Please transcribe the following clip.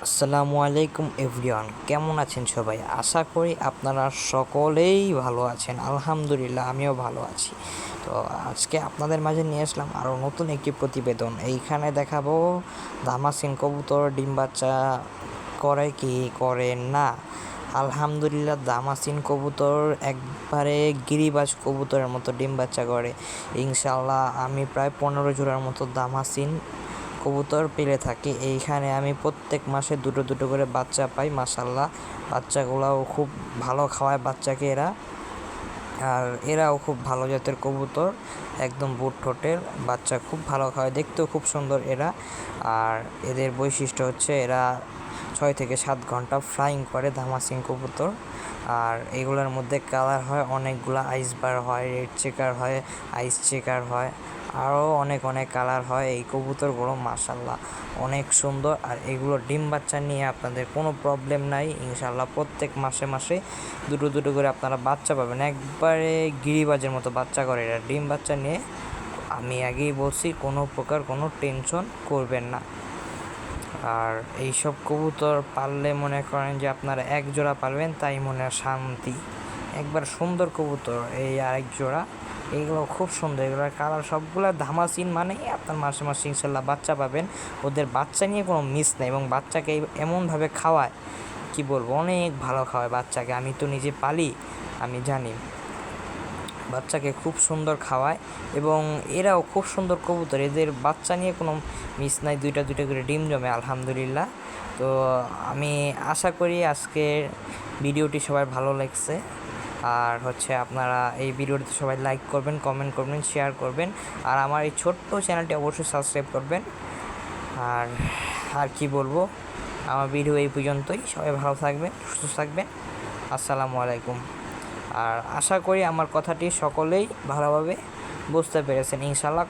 আসসালামু আলাইকুম এভরিওয়ান, কেমন আছেন সবাই? আশা করি আপনারা সকলেই ভালো আছেন। আলহামদুলিল্লাহ, আমিও ভালো আছি। তো আজকে আপনাদের মাঝে নিয়ে আসলাম আরও নতুন একটি প্রতিবেদন। এইখানে দেখাবো দামাসিন কবুতর ডিম বাচ্চা করে কি করে না। আলহামদুলিল্লাহ, দামাসিন কবুতর একবারে গিরিবাজ কবুতরের মতো ডিম বাচ্চা করে। ইনশাআল্লাহ আমি প্রায় 15 জোড়ার মতো দামাসিন কবুতর পেলে থাকি। এইখানে আমি প্রত্যেক মাসে দুটো দুটো করে বাচ্চা পাই। মাশাআল্লাহ, বাচ্চাগুলাও খুব ভালো খাওয়ায় বাচ্চাকে এরা, আর এরাও খুব ভালো জাতের কবুতর, একদম বুট ঠোঁটের বাচ্চা, খুব ভালো খাওয়ায়, দেখতেও খুব সুন্দর এরা। আর এদের বৈশিষ্ট্য হচ্ছে এরা 6 থেকে 7 ঘন্টা ফ্লাইং করে দামাসিন কবুতর। আর এগুলোর মধ্যে কালার হয় অনেকগুলো, আইসবার হয়, রেড চেকার হয়, আইস চেকার হয়, আরও অনেক অনেক কালার হয়। এই কবুতরগুলো মাশাআল্লাহ অনেক সুন্দর। আর এগুলো ডিম বাচ্চা নিয়ে আপনাদের কোনো প্রবলেম নাই। ইনশাআল্লাহ প্রত্যেক মাসে মাসে দুটো দুটো করে আপনারা বাচ্চা পাবেন। একবারে গিরিবাজের মতো বাচ্চা করে এরা ডিম বাচ্চা নিয়ে। আমি আগেই বলছি, কোনো প্রকার কোনো টেনশন করবেন না। আর এইসব কবুতর পাললে মনে করেন যে আপনারা এক জোড়া পালবেন, তাই মনে শান্তি। একবার সুন্দর কবুতর এই আরেক জোড়া, এইগুলো খুব সুন্দর। এগুলোর কালার সবগুলো ধামাসিন, মানে আপনার মাসে মাসে ইনশাল্লাহ বাচ্চা পাবেন। ওদের বাচ্চা নিয়ে কোনো মিস নেই, এবং বাচ্চাকে এমনভাবে খাওয়ায়, কি বলবো, অনেক ভালো খাওয়ায় বাচ্চাকে। আমি তো নিজে পালি, আমি জানি। বাচ্চাকে খুব সুন্দর খাওয়ায়, এবং এরাও খুব সুন্দর কবুতর। এদের বাচ্চা নিয়ে কোনো মিস নাই, দুইটা দুইটা করে ডিম জমে আলহামদুলিল্লাহ। তো আমি আশা করি আজকের ভিডিওটি সবার ভালো লাগছে। আর হচ্ছে আপনারা এই ভিডিওটিতে সবাই লাইক করবেন, কমেন্ট করবেন, শেয়ার করবেন, আর আমার এই ছোট্ট চ্যানেলটি অবশ্যই সাবস্ক্রাইব করবেন। আর আর কি বলবো, আমার ভিডিও এই পর্যন্তই। সবাই ভালো থাকবেন, সুস্থ থাকবেন। আসসালামু আলাইকুম। আর আশা করি আমার কথাটি সকলেই ভালোভাবে বুঝতে পেরেছেন ইনশাআল্লাহ।